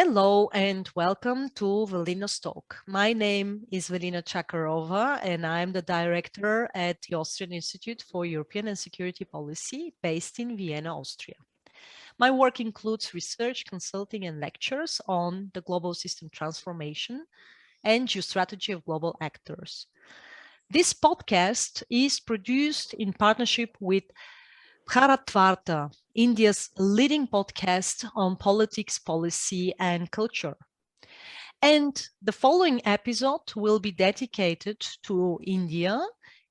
Hello and welcome to Velina's talk. My name is Velina Tchakarova and I'm the director at the Austrian Institute for European and Security Policy based in Vienna, Austria. My work includes research, consulting and lectures on the global system transformation and geostrategy of global actors. This podcast is produced in partnership with Bharatvaarta, India's leading podcast on politics, policy, and culture. And the following episode will be dedicated to India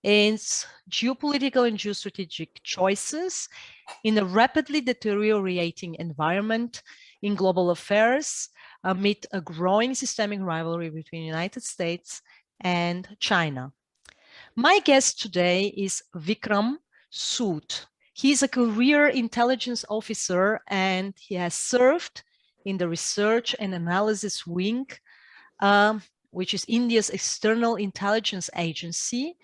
and its geopolitical and geostrategic choices in a rapidly deteriorating environment in global affairs amid a growing systemic rivalry between the United States and China. My guest today is Vikram Sood. He's a career intelligence officer and he has served in the research and analysis wing, which is India's external intelligence agency,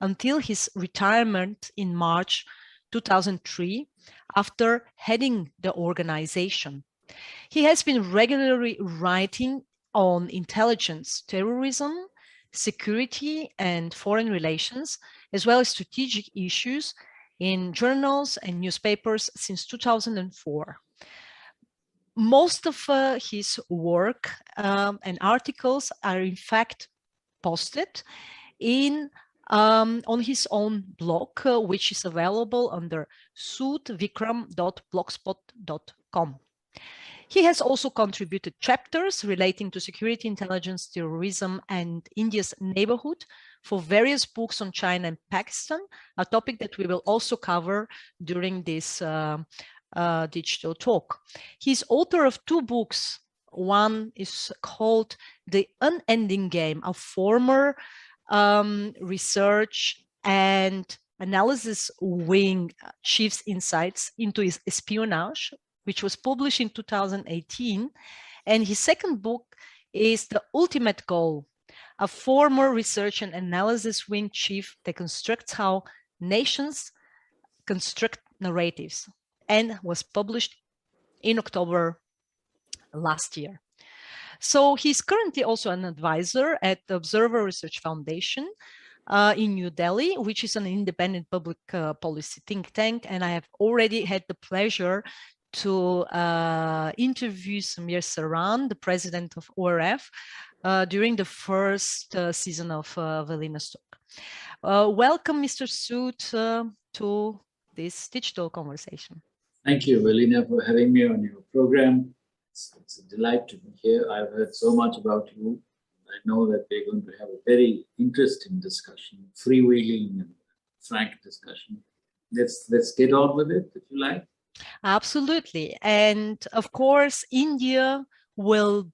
until his retirement in March 2003 after heading the organization. He has been regularly writing on intelligence, terrorism, security and foreign relations, as well as strategic issues in journals and newspapers since 2004. Most of his work and articles are in fact posted on his own blog, which is available under soodvikram.blogspot.com. He has also contributed chapters relating to security, intelligence, terrorism, and India's neighborhood for various books on China and Pakistan, a topic that we will also cover during this digital talk. He's author of two books. One is called The Unending Game, a former research and analysis wing chief's insights into his espionage, which was published in 2018. And his second book is The Ultimate Goal, a former research and analysis wing chief that constructs how nations construct narratives, and was published in October last year. So he's currently also an advisor at the Observer Research Foundation in New Delhi, which is an independent public policy think tank. And I have already had the pleasure to interview Samir Saran, the president of ORF, during the first season of Velina's talk. Welcome, Mr. Sood, to this digital conversation. Thank you, Velina, for having me on your program. It's a delight to be here. I've heard so much about you. I know that we're going to have a very interesting discussion, freewheeling and frank discussion. Let's get on with it, if you like. Absolutely. And of course, India will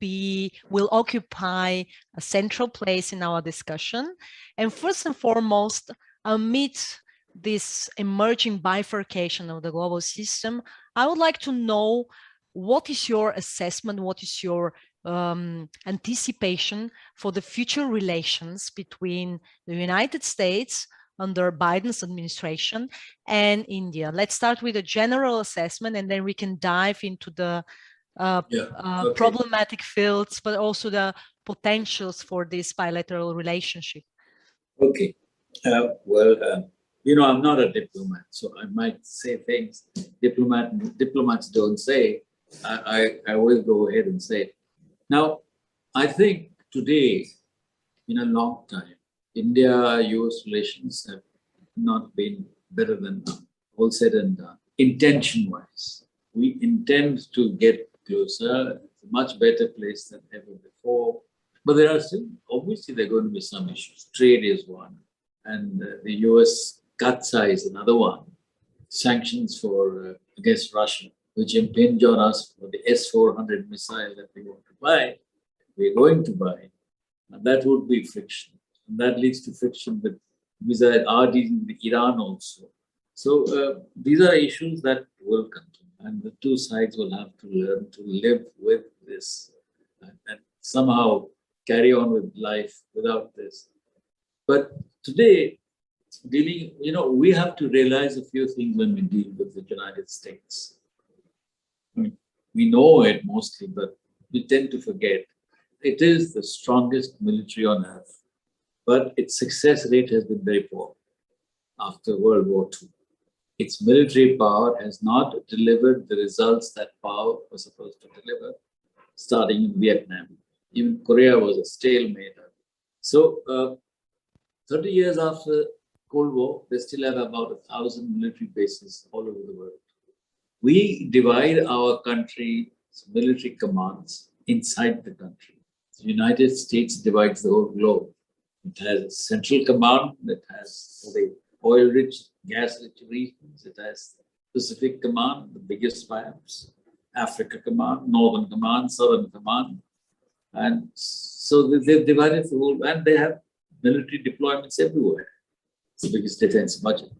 occupy a central place in our discussion. And first and foremost, amid this emerging bifurcation of the global system, I would like to know, what is your assessment, what is your anticipation for the future relations between the United States under Biden's administration and India? Let's start with a general assessment and then we can dive into the problematic fields, but also the potentials for this bilateral relationship. Okay. You know, I'm not a diplomat, so I might say things diplomats don't say. I will go ahead and say it. Now, I think today, in a long time, India-US relations have not been better than now, all said and done. Intention-wise, we intend to get closer. It's a much better place than ever before. But there are still, obviously, there are going to be some issues. Trade is one, and the US CATSA is another one. Sanctions for against Russia, which impinge on us for the S-400 missile that we want to buy, we're going to buy. And that would be friction. And that leads to friction with missiles are dealing with Iran also. So these are issues that will continue. And the two sides will have to learn to live with this and somehow carry on with life without this. But today, we have to realize a few things when we deal with the United States. I mean, we know it mostly, but we tend to forget. It is the strongest military on earth, but its success rate has been very poor after World War II. Its military power has not delivered the results that power was supposed to deliver, starting in Vietnam. Even Korea was a stalemate. So, 30 years after Cold War, they still have about 1,000 military bases all over the world. We divide our country's military commands inside the country. The United States divides the whole globe. It has a central command that has the oil-rich, gas-rich regions. It has Pacific Command, the biggest perhaps, Africa Command, Northern Command, Southern Command. And so they've divided the whole, and they have military deployments everywhere. It's the biggest defense budget.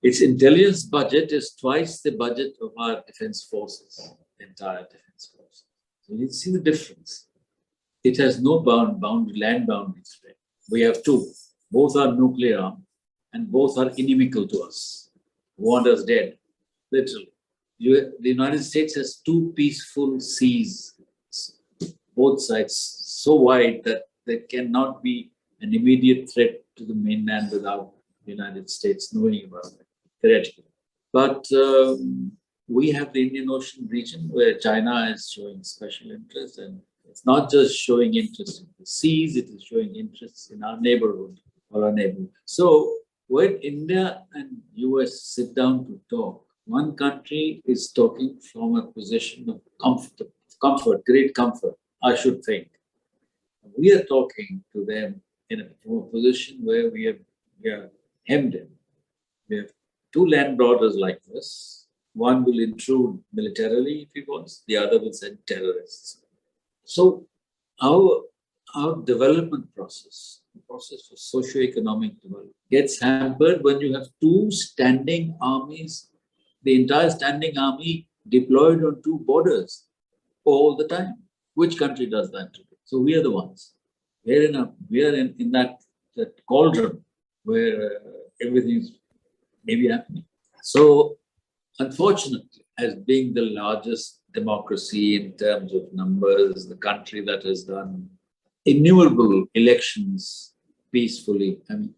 Its intelligence budget is twice the budget of our defense forces, the entire defense force. So you see the difference. It has no land boundary threat. We have two. Both are nuclear armed and both are inimical to us. Want us dead, literally. The United States has two peaceful seas, both sides, so wide that there cannot be an immediate threat to the mainland without the United States knowing about it, theoretically. But we have the Indian Ocean region where China is showing special interest, and it's not just showing interest in the seas, it is showing interest in our neighborhood or our neighborhood. So when India and US sit down to talk, one country is talking from a position of comfort, great comfort, I should think. We are talking to them from a position where we are hemmed in. We have two land borders like this. One will intrude militarily if he wants, the other will send terrorists. So our development process, the process for socio-economic development, gets hampered when you have two standing armies, the entire standing army deployed on two borders all the time. Which country does that today? So we are the ones. We are in that cauldron where everything is maybe happening. So unfortunately, as being the largest democracy in terms of numbers, the country that has done innumerable elections peacefully, and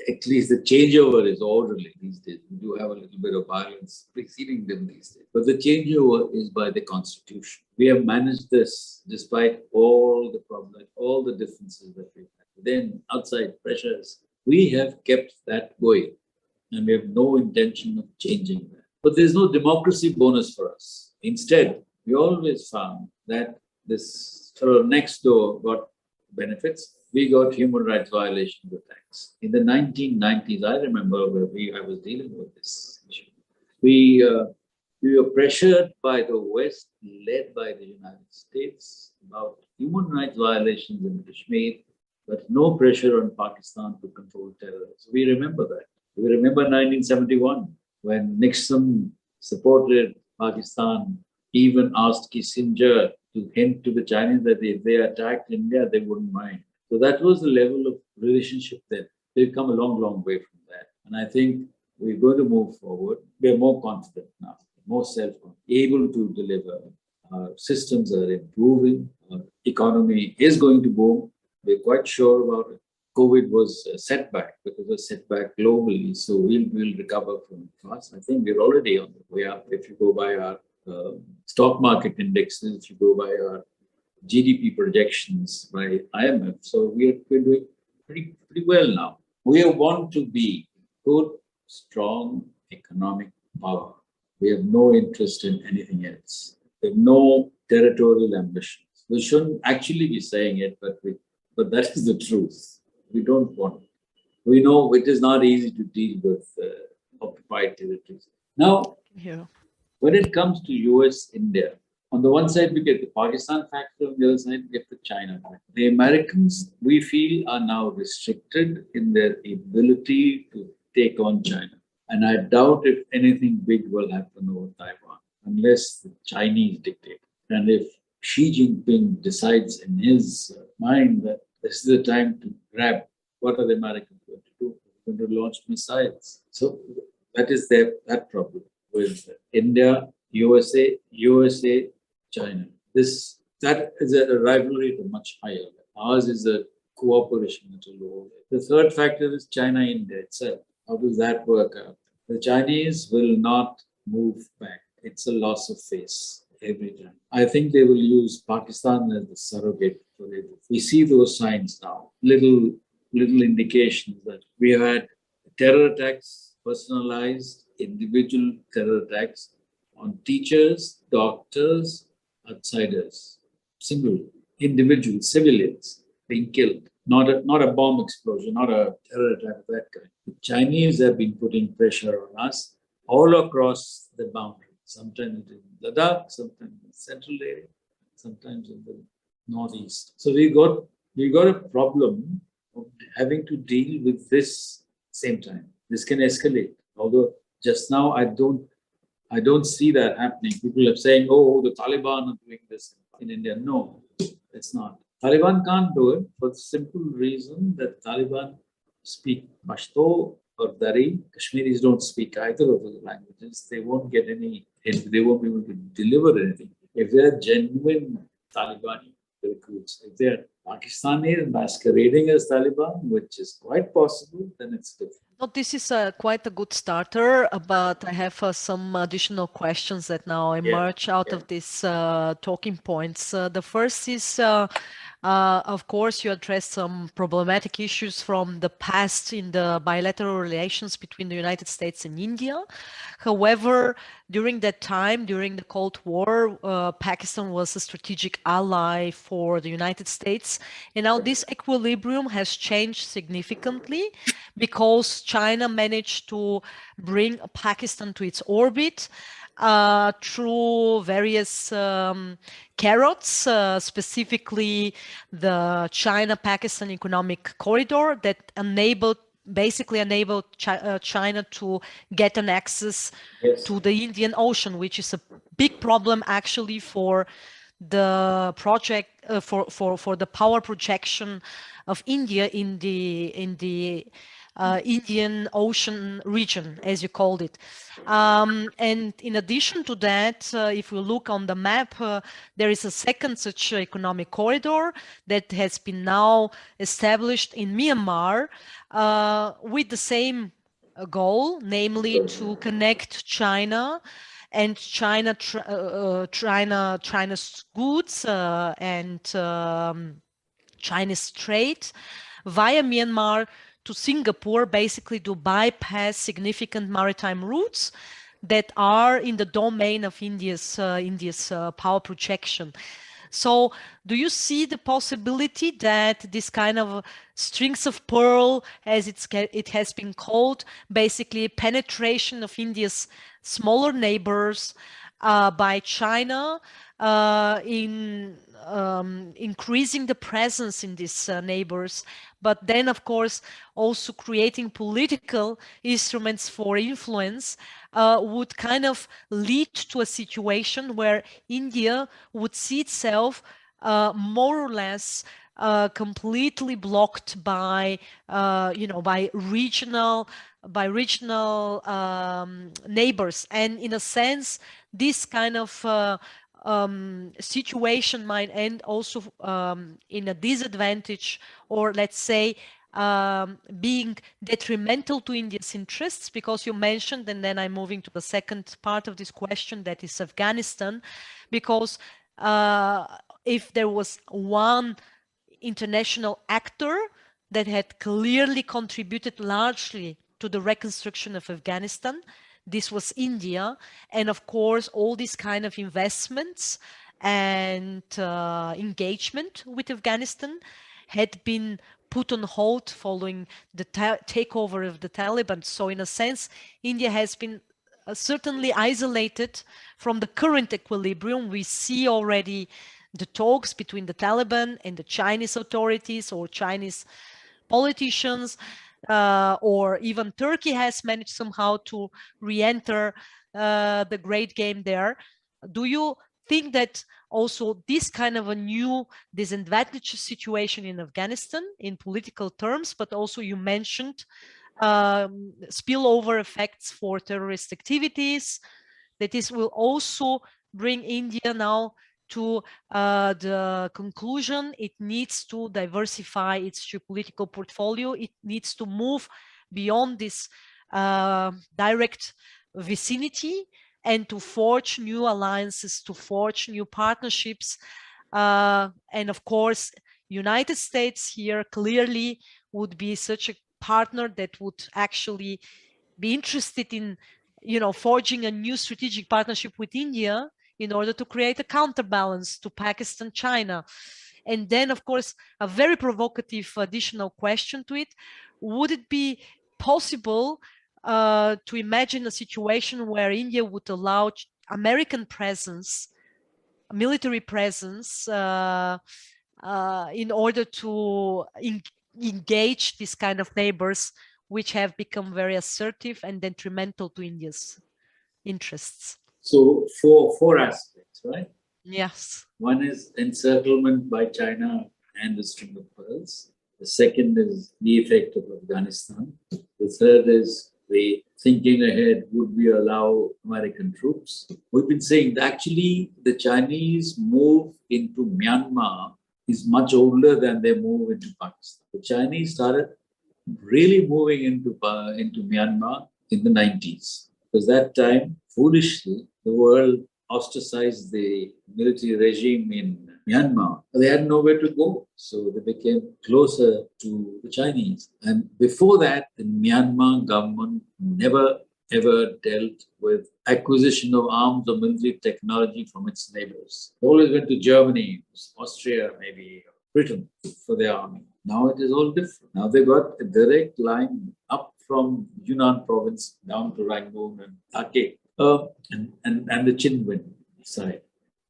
at least the changeover is orderly these days. We do have a little bit of violence preceding them these days, but the changeover is by the constitution. We have managed this despite all the problems, all the differences that we've had. Then outside pressures, we have kept that going, and we have no intention of changing that. But there's no democracy bonus for us. Instead, we always found that this fellow next door got benefits. We got human rights violation attacks. In the 1990s, I remember where I was dealing with this issue. We were pressured by the West, led by the United States, about human rights violations in Kashmir, but no pressure on Pakistan to control terrorism. We remember that. We remember 1971, when Nixon supported Pakistan, even asked Kissinger to hint to the Chinese that if they attacked India, they wouldn't mind. So that was the level of relationship then. We've come a long, long way from that. And I think we're going to move forward. We're more confident now, more self-confident, able to deliver. Our systems are improving. Our economy is going to boom. We're quite sure about it. COVID was a setback, because it was a setback globally. So we'll recover from it fast. I think we're already on the way up. If you go by our stock market indexes, if you go by our GDP projections by IMF, so we're doing pretty well now. We want to be good, strong economic power. We have no interest in anything else. We have no territorial ambitions. We shouldn't actually be saying it, but that is the truth. We don't want it. We know it is not easy to deal with occupied territories. Now, when it comes to US-India, on the one side, we get the Pakistan factor, on the other side, we get the China factor. The Americans, we feel, are now restricted in their ability to take on China. And I doubt if anything big will happen over Taiwan, unless the Chinese dictate. And if Xi Jinping decides in his mind that this is the time to grab, what are the Americans going to do? They're going to launch missiles. So that is that problem with India, USA, China. That is a rivalry at a much higher level. Ours is a cooperation at a lower level. The third factor is China-India itself. How does that work out? The Chinese will not move back. It's a loss of face every time. I think they will use Pakistan as the surrogate for it. We see those signs now. Little indications that we have had terror attacks, personalized individual terror attacks on teachers, doctors, outsiders, single individuals, civilians being killed. Not a bomb explosion, not a terror attack of that kind. The Chinese have been putting pressure on us all across the boundary. Sometimes in Ladakh, sometimes in the central area, sometimes in the northeast. So we got a problem of having to deal with this same time. This can escalate. Although just now I don't see that happening. People are saying, oh, the Taliban are doing this in India. No, it's not. Taliban can't do it for the simple reason that Taliban speak Pashto or Dari. Kashmiris don't speak either of those languages. They won't get any, they won't be able to deliver anything. If they're genuine Taliban recruits, if they're Pakistanis masquerading as Taliban, which is quite possible, then it's different. No, this is quite a good starter, but I have some additional questions that now emerge out of these talking points. The first is, of course, you addressed some problematic issues from the past in the bilateral relations between the United States and India. However, during that time, during the Cold War, Pakistan was a strategic ally for the United States. And now this equilibrium has changed significantly because China managed to bring Pakistan to its orbit through various carrots, specifically the China-Pakistan economic corridor that basically enabled China to get an access to the Indian Ocean, which is a big problem actually for the project for the power projection of India in the Indian Ocean region, as you called it. And in addition to that, if we look on the map, there is a second such economic corridor that has been now established in Myanmar with the same goal, namely to connect China and China's goods and Chinese trade via Myanmar to Singapore, basically to bypass significant maritime routes that are in the domain of India's power projection. So do you see the possibility that this kind of strings of pearl, as it has been called, basically penetration of India's smaller neighbors by China in increasing the presence in these neighbors, but then of course also creating political instruments for influence would kind of lead to a situation where India would see itself more or less completely blocked by by regional neighbors, and in a sense this kind of situation might end also in a disadvantage, or let's say being detrimental to India's interests, because you mentioned, and then I'm moving to the second part of this question, that is Afghanistan, because if there was one international actor that had clearly contributed largely to the reconstruction of Afghanistan, this was India. And of course, all these kind of investments and engagement with Afghanistan had been put on hold following the takeover of the Taliban. So in a sense, India has been certainly isolated from the current equilibrium. We see already the talks between the Taliban and the Chinese authorities or Chinese politicians, or even Turkey has managed somehow to re-enter the great game there. Do you think that also this kind of a new disadvantageous situation in Afghanistan in political terms, but also you mentioned spillover effects for terrorist activities, that this will also bring India now to the conclusion it needs to diversify its geopolitical portfolio. It needs to move beyond this direct vicinity and to forge new alliances, to forge new partnerships. And of course, United States here clearly would be such a partner that would actually be interested in, forging a new strategic partnership with India in order to create a counterbalance to Pakistan, China. And then, of course, a very provocative additional question to it: would it be possible to imagine a situation where India would allow American presence, military presence, in order to engage these kind of neighbors which have become very assertive and detrimental to India's interests? So four aspects, right? Yes. One is encirclement by China and the string of pearls. The second is the effect of Afghanistan. The third is the thinking ahead, would we allow American troops? We've been saying that actually the Chinese move into Myanmar is much older than they move into Pakistan. The Chinese started really moving into Myanmar in the 90s. Because that time, foolishly, the world ostracized the military regime in Myanmar. They had nowhere to go. So they became closer to the Chinese. And before that, the Myanmar government never ever dealt with acquisition of arms or military technology from its neighbors. They always went to Germany, Austria, maybe Britain for their army. Now it is all different. Now they got a direct line up from Yunnan province down to Rangoon and Aceh and the Chinwin side.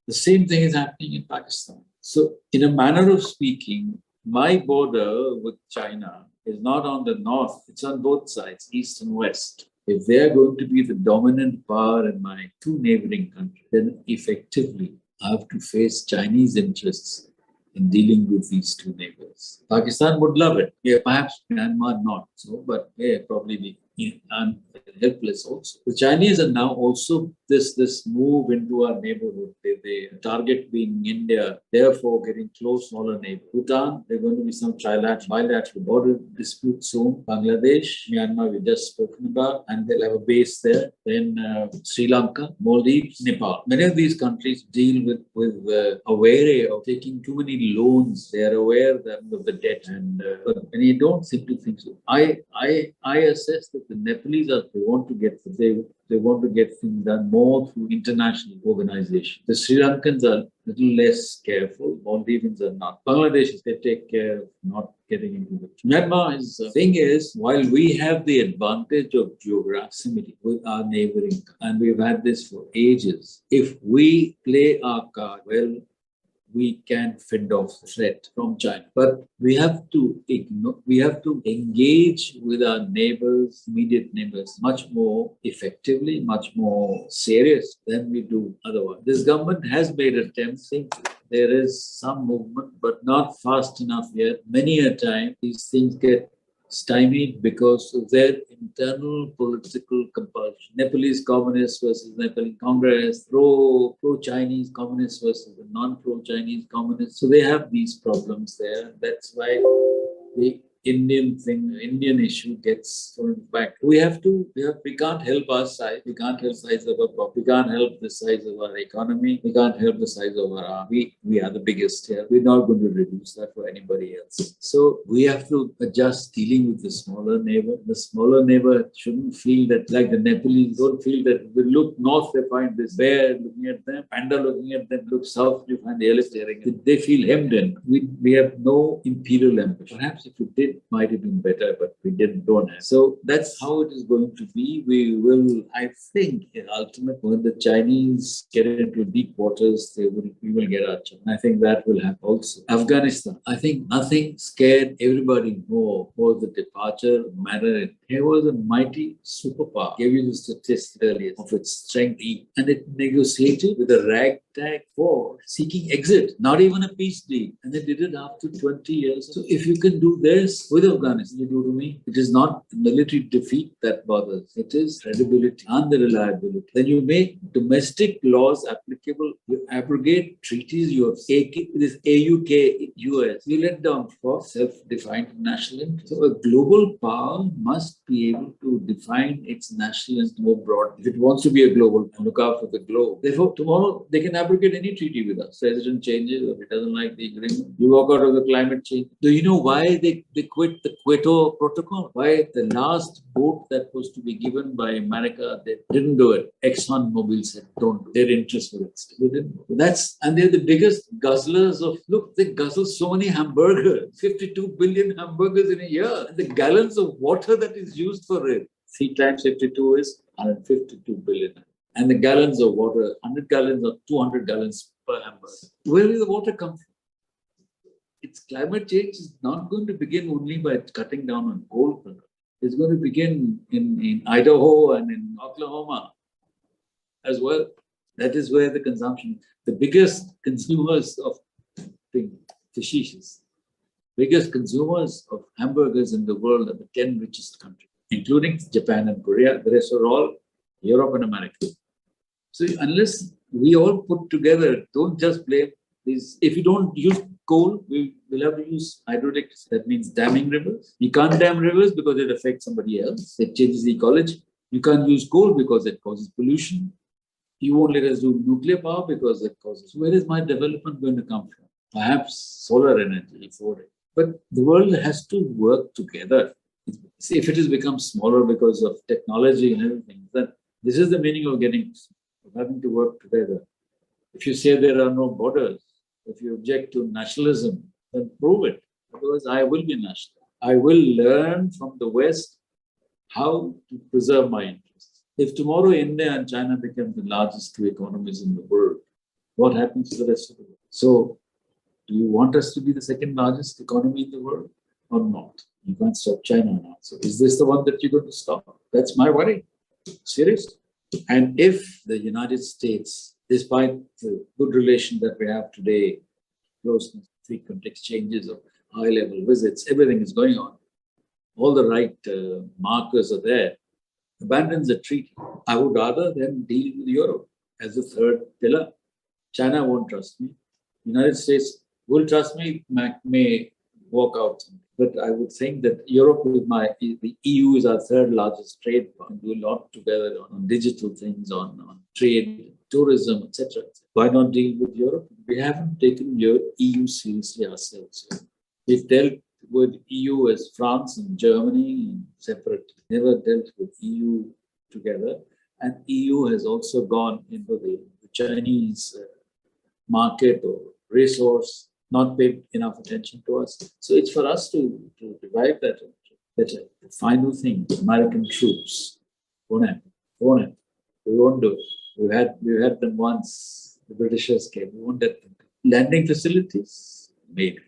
The same thing is happening in Pakistan. So in a manner of speaking, my border with China is not on the north, it's on both sides, east and west. If they are going to be the dominant power in my two neighboring countries, then effectively I have to face Chinese interests in dealing with these two neighbors. Pakistan would love it. Yeah, perhaps Myanmar not so, but yeah, probably be helpless also. The Chinese are now also this move into our neighborhood. They target being India, therefore getting close, smaller neighbor. Bhutan, there are going to be some bilateral border disputes soon. Bangladesh, Myanmar, we just spoken about, and they'll have a base there. Then Sri Lanka, Maldives, Nepal. Many of these countries deal with aware of taking too many loans. They are aware of the debt, and you don't simply think so. I assess that the Nepalese they want to get things done more through international organizations. The Sri Lankans are a little less careful. Maldivians are not. Bangladeshis, they take care of not getting into it. Myanmar is, the thing is, while we have the advantage of geography with our neighboring, and we've had this for ages, if we play our card well, we can fend off the threat from China. But we have to engage with our neighbors, immediate neighbors, much more effectively, much more serious than we do otherwise. This government has made attempts. There is some movement, but not fast enough yet. Many a time, these things get stymied because of their internal political compulsion. Nepalese communists versus Nepalese Congress, pro-Chinese communists versus the non-pro-Chinese communists. So they have these problems there. That's why the Indian issue gets thrown back. We can't help our size. We can't help the size of our population. We can't help the size of our economy. We can't help the size of our army. We are the biggest here. We're not going to reduce that for anybody else. So we have to adjust dealing with the smaller neighbor. The smaller neighbor shouldn't feel that, like the Nepalese, don't feel that they look north, they find this bear looking at them, panda looking at them, look south, you find the elephant staring at them. They feel hemmed in. We have no imperial ambition. Perhaps if we did, might have been better, but we don't have. So that's how it is going to be. We will, I think, ultimately, when the Chinese get into deep waters, we will get our chance. I think that will happen also. Afghanistan, I think nothing scared everybody more for the departure manner it Here was a mighty superpower. Gave you the statistic earlier of its strength, and it negotiated with a ragtag force seeking exit, not even a peace deal. And they did it after 20 years. So if you can do this with Afghanistan, you do to me. It is not military defeat that bothers. It is credibility and the reliability. Then you make domestic laws applicable. You abrogate treaties. You have this AUK US. You let down for self-defined national interest. So a global power must be able to define its national interest more broadly. If it wants to be a global and look out for the globe. Therefore, tomorrow they can abrogate any treaty with us. President changes or he doesn't like the agreement. You walk out of the climate change. Do you know why they quit the Kyoto Protocol? Why the last vote that was to be given by America, they didn't do it. ExxonMobil said, don't do it. Their interests were at stake. They didn't. And they're the biggest guzzlers of, look, they guzzle so many hamburgers, 52 billion hamburgers in a year. And the gallons of water that is used for it, 3 times 52 is 152 billion. And the gallons of water, 100 gallons or 200 gallons per hamburger. Where will the water come from? Its climate change is not going to begin only by cutting down on coal. It's going to begin in Idaho and in Oklahoma as well. That is where the consumption, the biggest consumers of fishes, biggest consumers of hamburgers in the world are the 10 richest countries, including Japan and Korea. The rest are all Europe and America. So unless we all put together, don't just blame these. If you don't use coal, we will have to use hydraulics. That means damming rivers. You can't dam rivers because it affects somebody else. It changes the ecology. You can't use coal because it causes pollution. You won't let us do nuclear power because it causes. Where is my development going to come from? Perhaps solar energy for it. But the world has to work together. See, if it has become smaller because of technology and everything, then this is the meaning of having to work together. If you say there are no borders, if you object to nationalism, then prove it. Otherwise, I will be national. I will learn from the West how to preserve my interests. If tomorrow India and China become the largest 2 economies in the world, what happens to the rest of the world? So, do you want us to be the second largest economy in the world or not? You can't stop China now. So, is this the one that you're going to stop? That's my worry. Serious. And if the United States, despite the good relation that we have today, closeness, frequent exchanges of high-level visits, everything is going on, all the right markers are there, abandons the treaty, I would rather then deal with Europe as the third pillar. China won't trust me. United States will trust me, may walk out. But I would think that Europe is the EU is our third largest trade partner. We do a lot together on digital things, on trade, tourism, etc. Why not deal with Europe? We haven't taken EU seriously ourselves. We've dealt with EU as France and Germany separately, never dealt with EU together. And EU has also gone into the Chinese market or resource, not paid enough attention to us. So it's for us to revive that. The final thing, American troops won't happen. We won't do it. We had them once. The Britishers came. We won't let them. Landing facilities, maybe.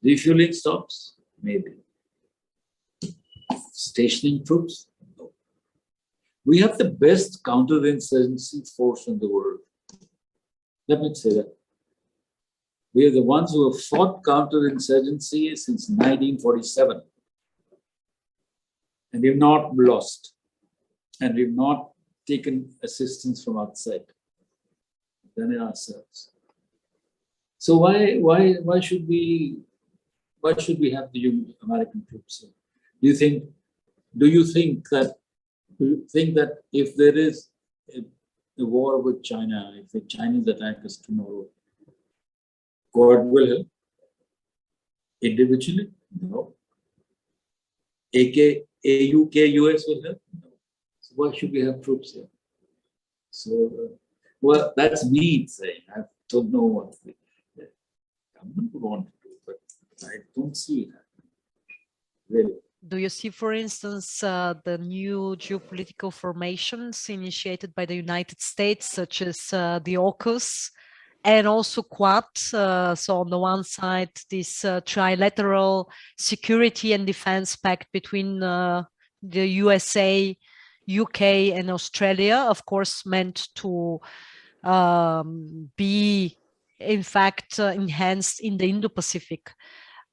Refueling stops, maybe. Stationing troops, no. We have the best counterinsurgency force in the world. Let me say that. We are the ones who have fought counterinsurgency since 1947. And we've not lost. And we've not taken assistance from outside. We've done it ourselves. So why should we have the American troops here? Do you think that if there is a war with China, if the Chinese attack us tomorrow, God will help? Individually? No. AUK US will help? No. So why should we have troops here? So, well, that's me saying. I don't know what the government would want to do, but I don't see it happening. Really. Do you see, for instance, the new geopolitical formations initiated by the United States, such as the AUKUS and also Quad. So on the one side, this trilateral security and defense pact between the USA, UK, and Australia, of course, meant to be, in fact, enhanced in the Indo-Pacific.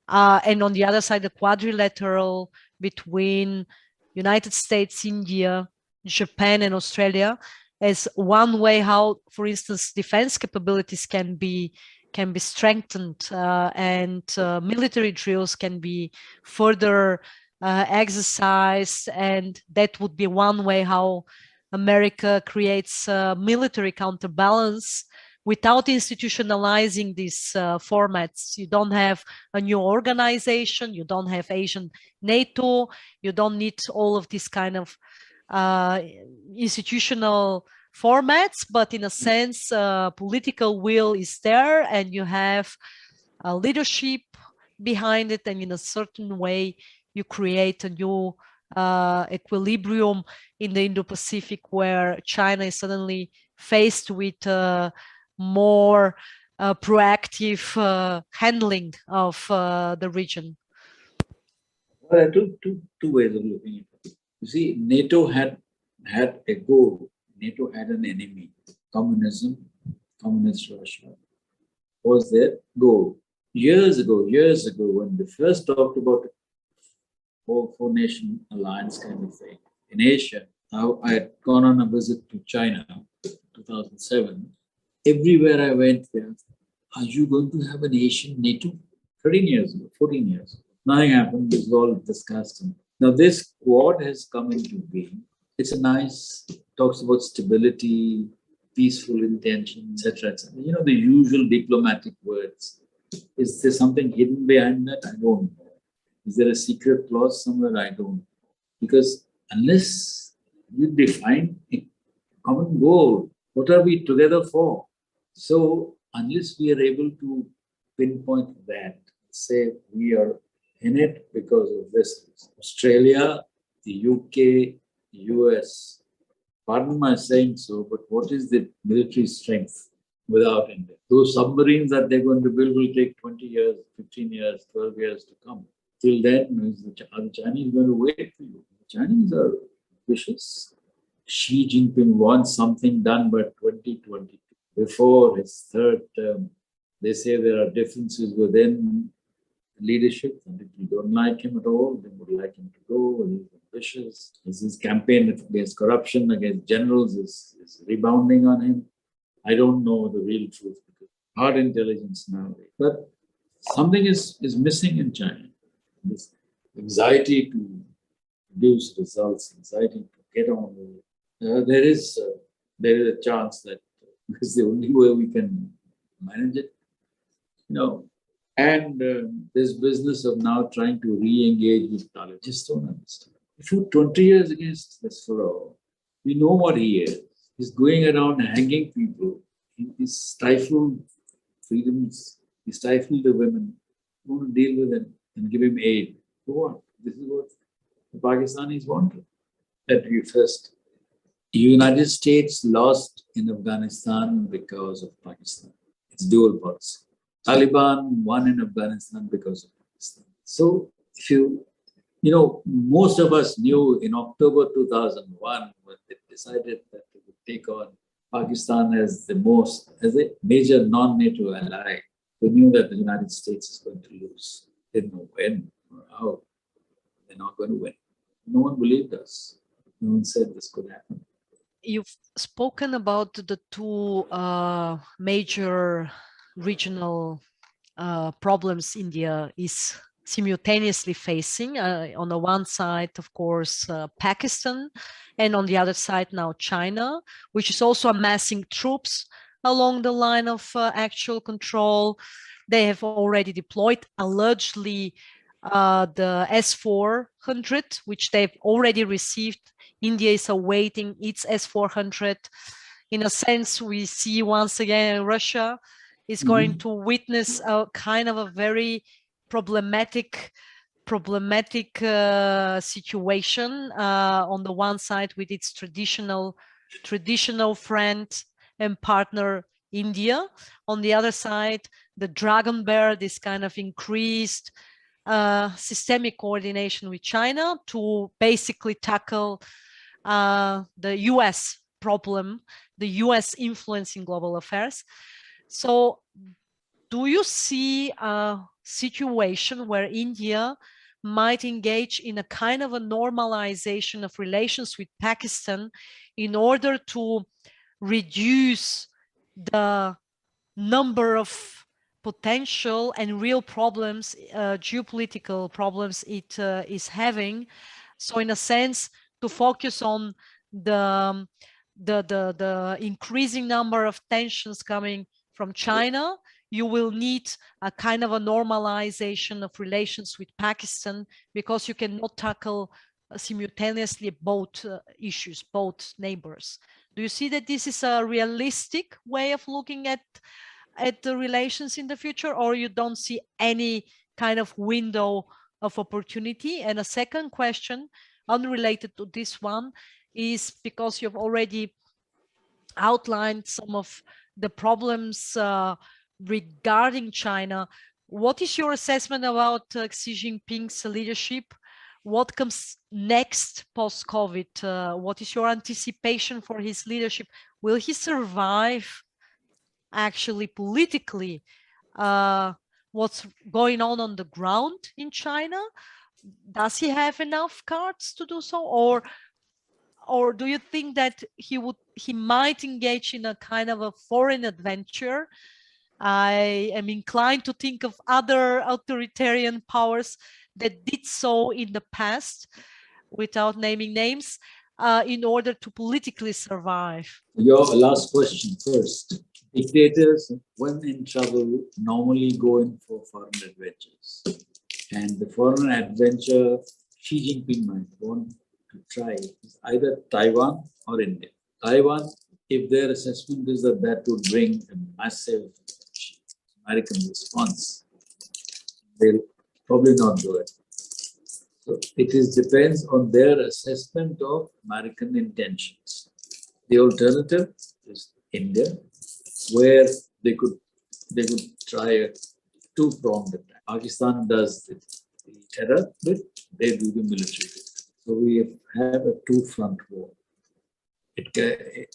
And on the other side, the quadrilateral between United States, India, Japan, and Australia as one way how, for instance, defense capabilities can be strengthened, and military drills can be further exercised, and that would be one way how America creates military counterbalance without institutionalizing these formats. You don't have a new organization, you don't have Asian NATO, you don't need all of these kind of institutional formats, but in a sense, political will is there, and you have a leadership behind it, and in a certain way, you create a new equilibrium in the Indo-Pacific, where China is suddenly faced with more proactive handling of the region. Well, there are two ways of looking at it. You see, NATO had a goal. NATO had an enemy. Communism, communist Russia was their goal. Years ago, when they first talked about four-nation alliance kind of thing in Asia, I had gone on a visit to China, 2007. Everywhere I went there, are you going to have an Asian NATO? 13 years ago, 14 years ago. Nothing happened. It was all discussed. Now this Quad has come into being. It's a nice, talks about stability, peaceful intention, etc., etc. You know, the usual diplomatic words. Is there something hidden behind that? I don't know. Is there a secret clause somewhere? I don't know. Because unless you define a common goal, what are we together for? So unless we are able to pinpoint that, say we are in it because of this, Australia, the UK, US, pardon my saying so, but what is the military strength without India? Those submarines that they're going to build will take 20 years, 15 years, 12 years to come. Till then, are the Chinese going to wait for you? The Chinese are vicious. Xi Jinping wants something done by 2022. Before his third term, they say there are differences within leadership, and if you don't like him at all, then would like him to go, and he's ambitious. His campaign against corruption, against generals is rebounding on him. I don't know the real truth because hard intelligence nowadays. But something is missing in China. This anxiety to produce results, anxiety to get on with it. There is a chance that because the only way we can manage it, you know. And this business of now trying to re-engage with Taliban, just don't understand. If you 20 years against this fellow, we know what he is. He's going around hanging people. He's stifled freedoms. He stifled the women. You want to deal with him and give him aid. For what? This is what the Pakistanis wanted. That we first. The United States lost in Afghanistan because of Pakistan. It's dual policy. Taliban won in Afghanistan because of Pakistan. So if you know, most of us knew in October 2001 when they decided that they would take on Pakistan as a major non-NATO ally, we knew that the United States is going to lose. They didn't know when or how. They're not going to win. No one believed us. No one said this could happen. You've spoken about the two major regional problems India is simultaneously facing. On the one side, of course, Pakistan, and on the other side now China, which is also amassing troops along the line of actual control. They have already deployed allegedly the S-400, which they've already received. India is awaiting its S-400. In a sense, we see once again Russia is going to witness a kind of a very problematic situation on the one side with its traditional friend and partner India. On the other side, the dragon bear, this kind of increased systemic coordination with China to basically tackle the US problem, the US influence in global affairs. So do you see a situation where India might engage in a kind of a normalization of relations with Pakistan in order to reduce the number of potential and real problems, geopolitical problems it is having? So in a sense, to focus on the increasing number of tensions coming from China, you will need a kind of a normalization of relations with Pakistan, because you cannot tackle simultaneously both issues, both neighbors. Do you see that this is a realistic way of looking at the relations in the future, or you don't see any kind of window of opportunity? And a second question, unrelated to this one, is because you've already outlined some of the problems regarding China. What is your assessment about Xi Jinping's leadership? What comes next post-COVID? What is your anticipation for his leadership? Will he survive actually politically what's going on the ground in China? Does he have enough cards to do so, or do you think that he might engage in a kind of a foreign adventure? I am inclined to think of other authoritarian powers that did so in the past, without naming names, in order to politically survive. Your last question first. Dictators, when in trouble, normally go in for foreign adventures. And the foreign adventure Xi Jinping might want to try is either Taiwan or India. Taiwan, if their assessment is that that would bring a massive American response, they'll probably not do it. So it depends on their assessment of American intentions. The alternative is India, where they could try a two-pronged attack. Pakistan does the terror bit, they do the military bit. So we have a two-front war. The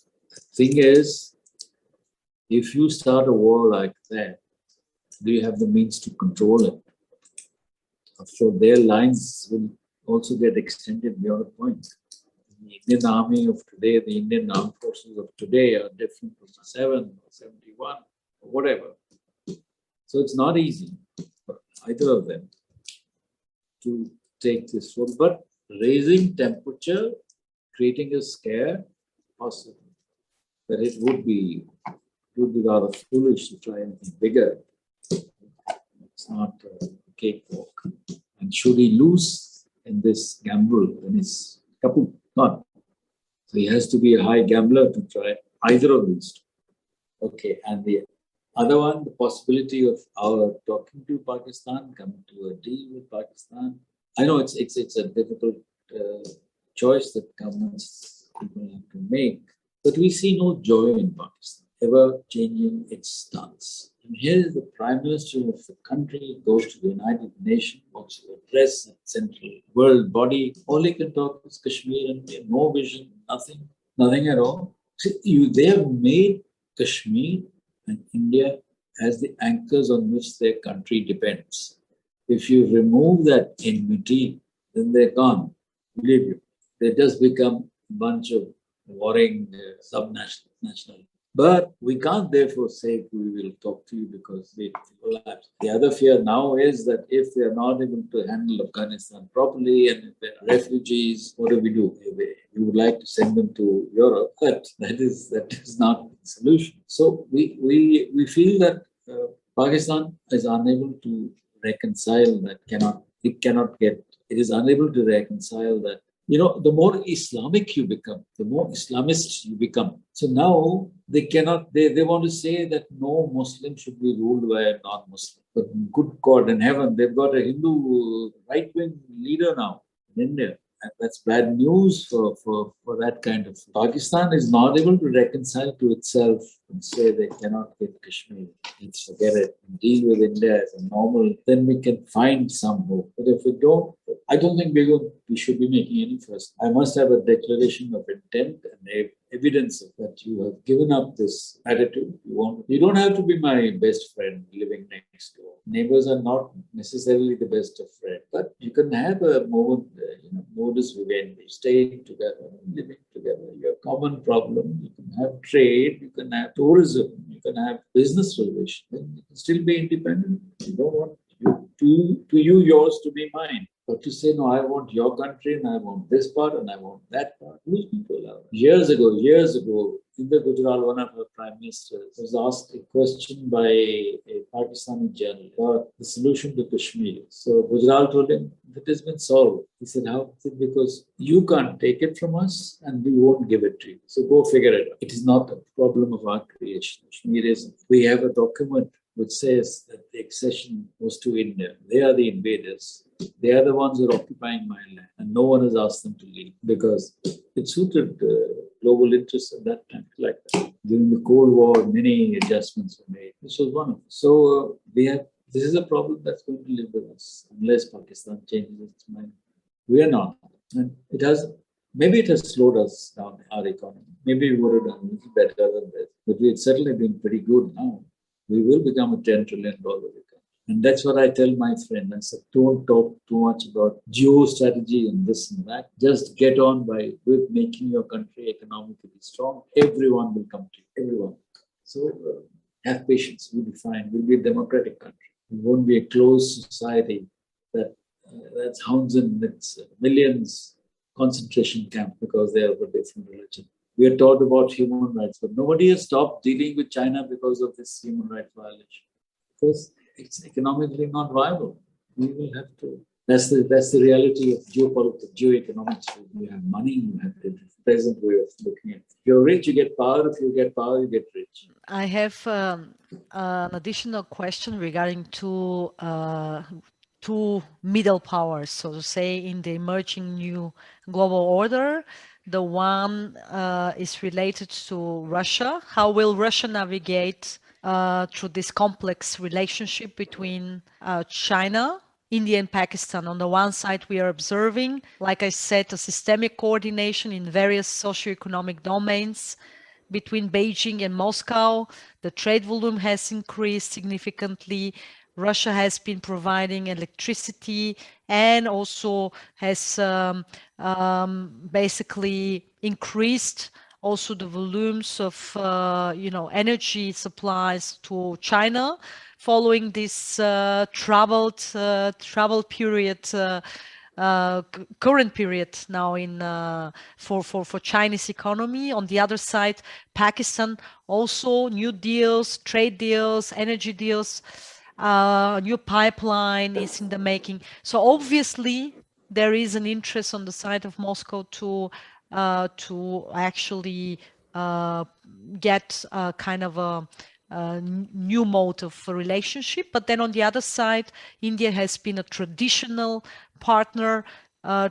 thing is, if you start a war like that, do you have the means to control it? So their lines will also get extended beyond a point. The Indian army of today, the Indian armed forces of today are different from 7 or 71 or whatever. So it's not easy for either of them to take this role. But raising temperature, creating a scare, possible. But it would be rather foolish to try anything bigger. It's not a cakewalk. And should he lose in this gamble, then it's kaput, not. So he has to be a high gambler to try either of these two. Okay, and the other one, the possibility of our talking to Pakistan, coming to a deal with Pakistan. I know it's a difficult choice that governments people have to make, but we see no joy in Pakistan ever changing its stance. And here the Prime Minister of the country goes to the United Nations, wants to address a central world body. All he can talk is Kashmir, and no vision, nothing at all. See, they have made Kashmir and India as the anchors on which their country depends. If you remove that enmity, then they're gone. Believe you, they just become a bunch of warring subnational. But we can't therefore say we will talk to you because they collapse. The other fear now is that if they are not able to handle Afghanistan properly and if there are refugees, what do? We would like to send them to Europe, but that is not the solution. So we feel that Pakistan is unable to reconcile that. It is unable to reconcile that. You know, the more Islamic you become, the more Islamist you become. So now they want to say that no Muslim should be ruled by a non-Muslim. But good God in heaven, they've got a Hindu right-wing leader now in India. And that's bad news for that kind of. Pakistan is not able to reconcile to itself and say they cannot get Kashmir. Let's forget it and deal with India as a normal. Then we can find some hope. But if we don't, I don't think we should be making any fuss. I must have a declaration of intent and evidence of that you have given up this attitude. You don't have to be my best friend living next door. Neighbors are not necessarily the best of friends, but you can have a moment, modus vivendi, staying together, living together. You have common problem. You can have trade. You can have tourism. You can have business relations. You can still be independent. You don't want yours to be mine. But to say, no, I want your country and I want this part and I want that part. Whose people are? Years ago, India Gujarat, one of our prime ministers, was asked a question by a Pakistani journalist about the solution to Kashmir. So Gujarat told him, that has been solved. He said, how? He said, because you can't take it from us and we won't give it to you. So go figure it out. It is not a problem of our creation. Kashmir is, we have a document which says that the accession was to India. They are the invaders. They are the ones who are occupying my land, and no one has asked them to leave because it suited global interests at that time. Like that. During the Cold War, many adjustments were made. This was one of them. So this is a problem that's going to live with us unless Pakistan changes its mind. We are not, and maybe it has slowed us down our economy. Maybe we would have done a little better than this, but we've certainly been pretty good now. We will become a $10 trillion economy. And that's what I tell my friend. I said, don't talk too much about geostrategy and this and that. Just get on with making your country economically strong. Everyone will come to you. Everyone. So have patience. We'll be fine. We'll be a democratic country. We won't be a closed society that's hounds in its millions concentration camp because they have a different religion. We are taught about human rights, but nobody has stopped dealing with China because of this human rights violation. Because it's economically not viable. We will have to. That's the reality of geopolitics, geoeconomics. You have money, you have the present way of looking at it. If you're rich, you get power. If you get power, you get rich. I have an additional question regarding two middle powers, so to say, in the emerging new global order. The one is related to Russia. How will Russia navigate through this complex relationship between China, India and Pakistan? On the one side, we are observing, like I said, a systemic coordination in various socioeconomic domains between Beijing and Moscow. The trade volume has increased significantly. Russia has been providing electricity and also has basically increased also the volumes of energy supplies to China following this troubled period, current period now for Chinese economy. On the other side, Pakistan also new deals, trade deals, energy deals, new pipeline is in the making. So obviously there is an interest on the side of Moscow to actually get kind of a new mode of relationship. But then on the other side, India has been a traditional partner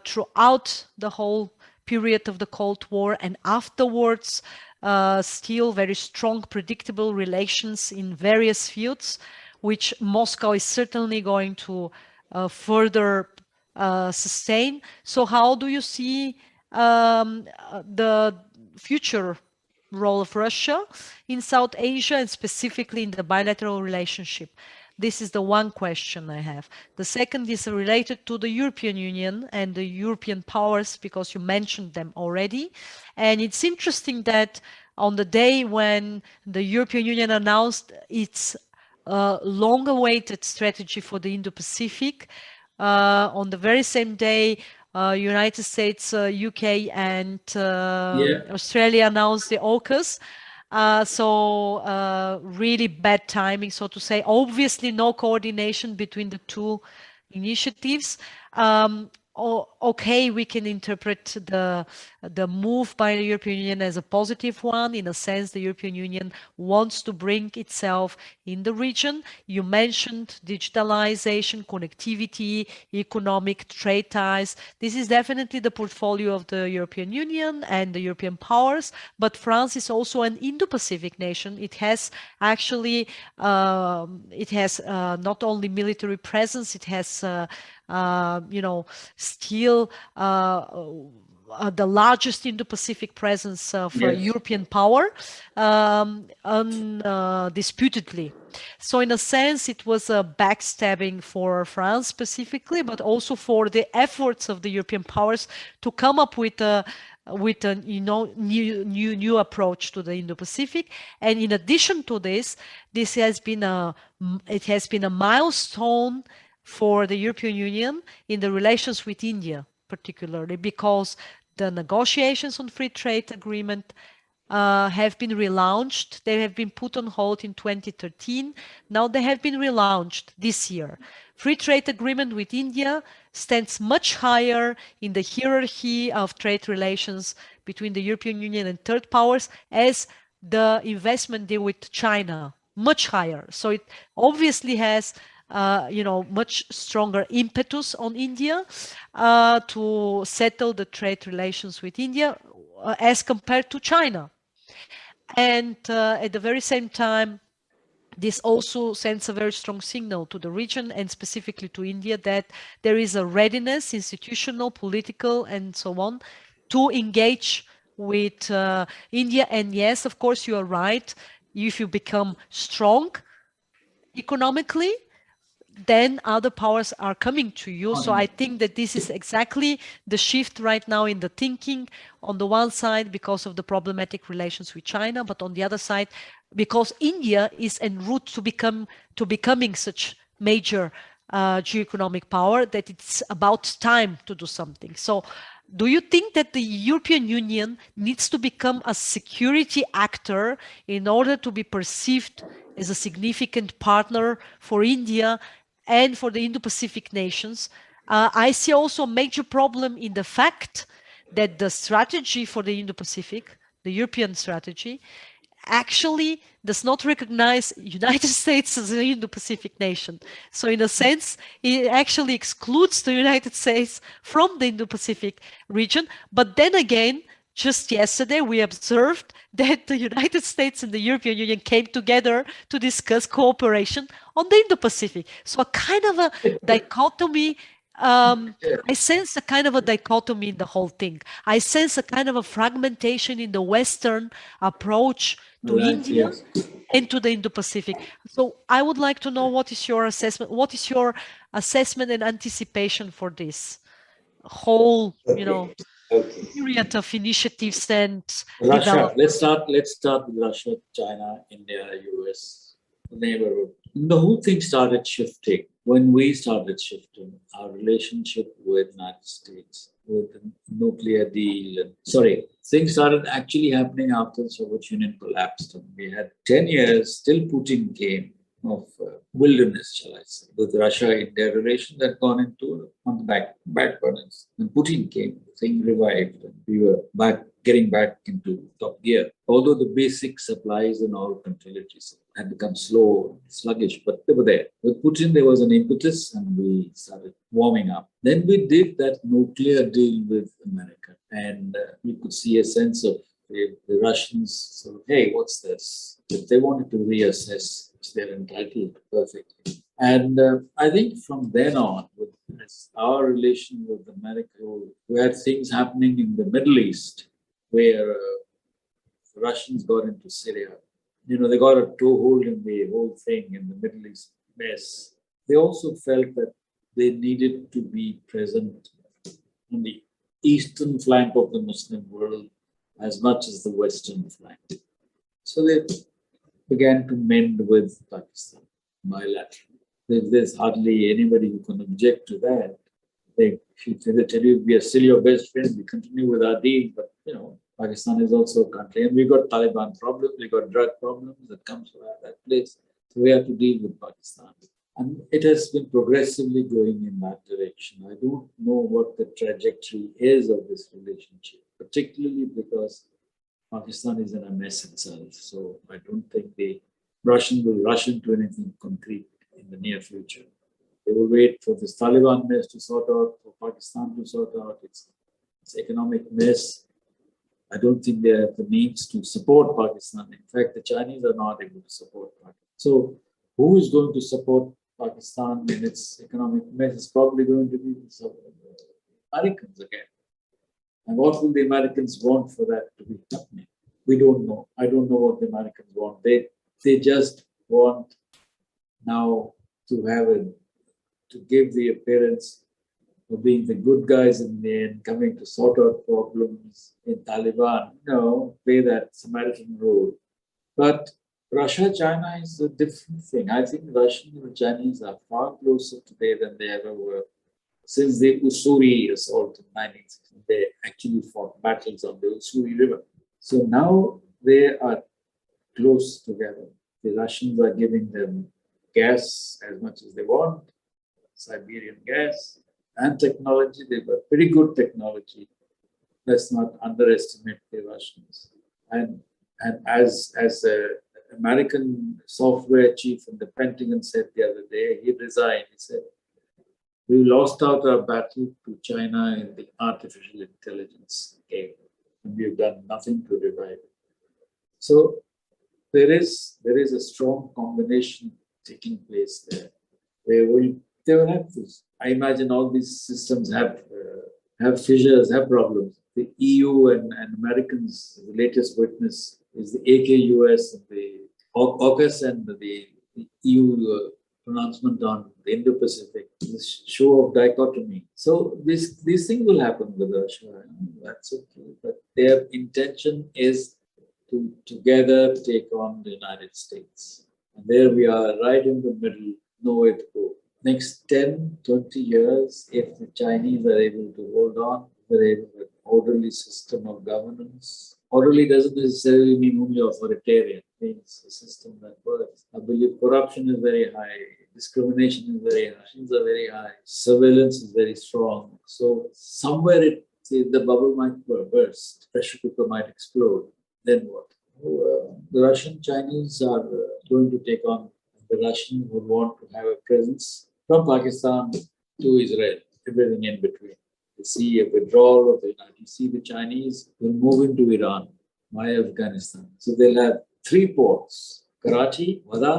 throughout the whole period of the Cold War and afterwards, still very strong, predictable relations in various fields, which Moscow is certainly going to further sustain. So how do you see the future role of Russia in South Asia and specifically in the bilateral relationship? This is the one question I have. The second is related to the European Union and the European powers, because you mentioned them already. And it's interesting that on the day when the European Union announced its long-awaited strategy for the Indo-Pacific, on the very same day, United States, UK, and Australia announced the AUKUS. So really bad timing, so to say. Obviously, no coordination between the two initiatives. okay, we can interpret the move by the European Union as a positive one. In a sense, the European Union wants to bring itself in the region. You mentioned digitalization, connectivity, economic trade ties. This is definitely the portfolio of the European Union and the European powers. But France is also an Indo-Pacific nation. It has actually, not only military presence, it has still the largest Indo-Pacific presence of a Yes. European power, undisputedly. So in a sense, it was a backstabbing for France specifically, but also for the efforts of the European powers to come up with a new approach to the Indo-Pacific. And in addition to this, it has been a milestone for the European Union in the relations with India, particularly because the negotiations on free trade agreement have been relaunched. They have been put on hold in 2013. Now they have been relaunched this year. Free trade agreement with India stands much higher in the hierarchy of trade relations between the European Union and third powers as the investment deal with China, much higher. So it obviously has much stronger impetus on India to settle the trade relations with India as compared to China. And at the very same time, this also sends a very strong signal to the region and specifically to India that there is a readiness, institutional, political, and so on, to engage with India. And yes, of course, you are right. If you become strong economically, then other powers are coming to you. So I think that this is exactly the shift right now in the thinking. On the one side, because of the problematic relations with China, but on the other side, because India is en route to becoming such major geoeconomic power that it's about time to do something. So do you think that the European Union needs to become a security actor in order to be perceived as a significant partner for India and for the Indo-Pacific nations? I see also a major problem in the fact that the strategy for the Indo-Pacific, the European strategy, actually does not recognize United States as an Indo-Pacific nation. So in a sense, it actually excludes the United States from the Indo-Pacific region. But then again, just yesterday, we observed that the United States and the European Union came together to discuss cooperation on the Indo-Pacific. So a kind of a dichotomy. I sense a kind of a dichotomy in the whole thing. I sense a kind of a fragmentation in the Western approach to India and to the Indo-Pacific. So I would like to know what is your assessment? What is your assessment and anticipation for this whole, myriad of initiatives and Russia. development? Let's start with Russia, China, India, US, neighborhood. The whole thing started shifting when we started shifting our relationship with United States, with the nuclear deal. Things started actually happening after the Soviet Union collapsed. And we had 10 years, still Putin came of wilderness, shall I say, with Russia in their relations had gone into on the back burners. When Putin came, the thing revived and we were getting back into top gear. Although the basic supplies and all utilities had become slow, sluggish, but they were there. With Putin, there was an impetus and we started warming up. Then we did that nuclear deal with America and you could see a sense of the Russians sort of, hey, what's this? If they wanted to reassess, they're entitled perfectly. And I think from then on, with our relation with America, we had things happening in the Middle East where the Russians got into Syria. They got a toehold in the whole thing in the Middle East mess. They also felt that they needed to be present on the eastern flank of the Muslim world as much as the western flank. So they began to mend with Pakistan bilaterally. There's hardly anybody who can object to that. They tell you we are still your best friends, we continue with our deal, but Pakistan is also a country and we got Taliban problems, we got drug problems that comes from that place. So we have to deal with Pakistan. And it has been progressively going in that direction. I don't know what the trajectory is of this relationship, particularly because Pakistan is in a mess itself. So I don't think the Russians will rush into anything concrete in the near future. They will wait for this Taliban mess to sort out, for Pakistan to sort out its economic mess. I don't think they have the means to support Pakistan. In fact, the Chinese are not able to support Pakistan. So who is going to support Pakistan in its economic mess? It's probably going to be the Americans again. And what will the Americans want for that to be happening? We don't know. I don't know what the Americans want. They just want now to give the appearance of being the good guys in the end, coming to sort out problems in Taliban. Play that Samaritan role. But Russia, China is a different thing. I think Russians and the Chinese are far closer today than they ever were. Since the Ussuri assault in 1960, they actually fought battles on the Ussuri River. So now they are close together. The Russians are giving them gas as much as they want, Siberian gas, and technology. They've got pretty good technology. Let's not underestimate the Russians. And as an American software chief in the Pentagon said the other day, he resigned. He said, "We lost out our battle to China in the artificial intelligence game, and we've done nothing to revive it." So there is a strong combination taking place there. They will have this. I imagine all these systems have fissures, have problems. The EU and Americans, the latest witness is the AKUS and the AUKUS and the EU pronouncement on the Indo-Pacific, this show of dichotomy. So these things will happen with Russia. That's okay. But their intention is to together take on the United States. And there we are, right in the middle, nowhere to go. Next 10, 20 years, if the Chinese are able to hold on, they're able to have an orderly system of governance. Orderly doesn't necessarily mean only authoritarian. It means a system that works. I believe corruption is very high. Discrimination is very high. Things are very high. Surveillance is very strong. So somewhere the bubble might burst. Pressure cooker might explode. Then what? The Russian Chinese are going to take on. The Russians would want to have a presence from Pakistan to Israel, everything in between. You see a withdrawal of the United States. You see the Chinese will move into Iran via Afghanistan. So they'll have 3 ports: Karachi, Wada,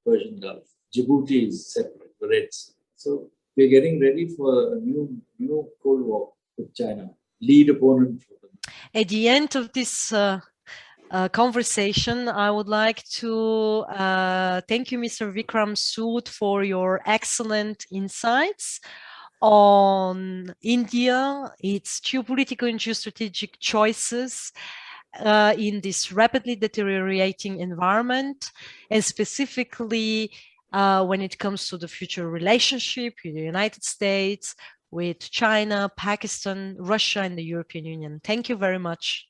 Persian Gulf. Djibouti is separate, the Red Sea. So we're getting ready for a new Cold War with China. Lead opponent for them. At the end of this conversation, I would like to thank you, Mr. Vikram Sood, for your excellent insights on India, its geopolitical and geostrategic choices in this rapidly deteriorating environment, and specifically when it comes to the future relationship with the United States, with China, Pakistan, Russia, and the European Union. Thank you very much.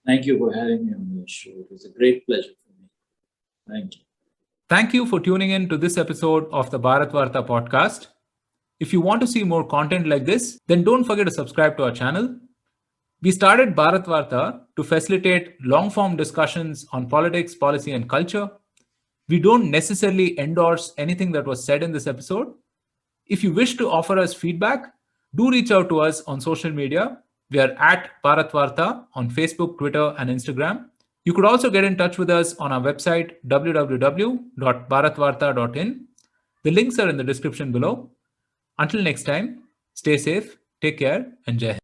Thank you for having me on your show. It was a great pleasure for me. Thank you. Thank you for tuning in to this episode of the Bharatvaarta podcast. If you want to see more content like this, then don't forget to subscribe to our channel. We started Bharatvaarta to facilitate long-form discussions on politics, policy, and culture. We don't necessarily endorse anything that was said in this episode. If you wish to offer us feedback, do reach out to us on social media. We are at Bharatvaarta on Facebook, Twitter, and Instagram. You could also get in touch with us on our website, www.bharatvaarta.in. The links are in the description below. Until next time, stay safe, take care, and Jai Hind.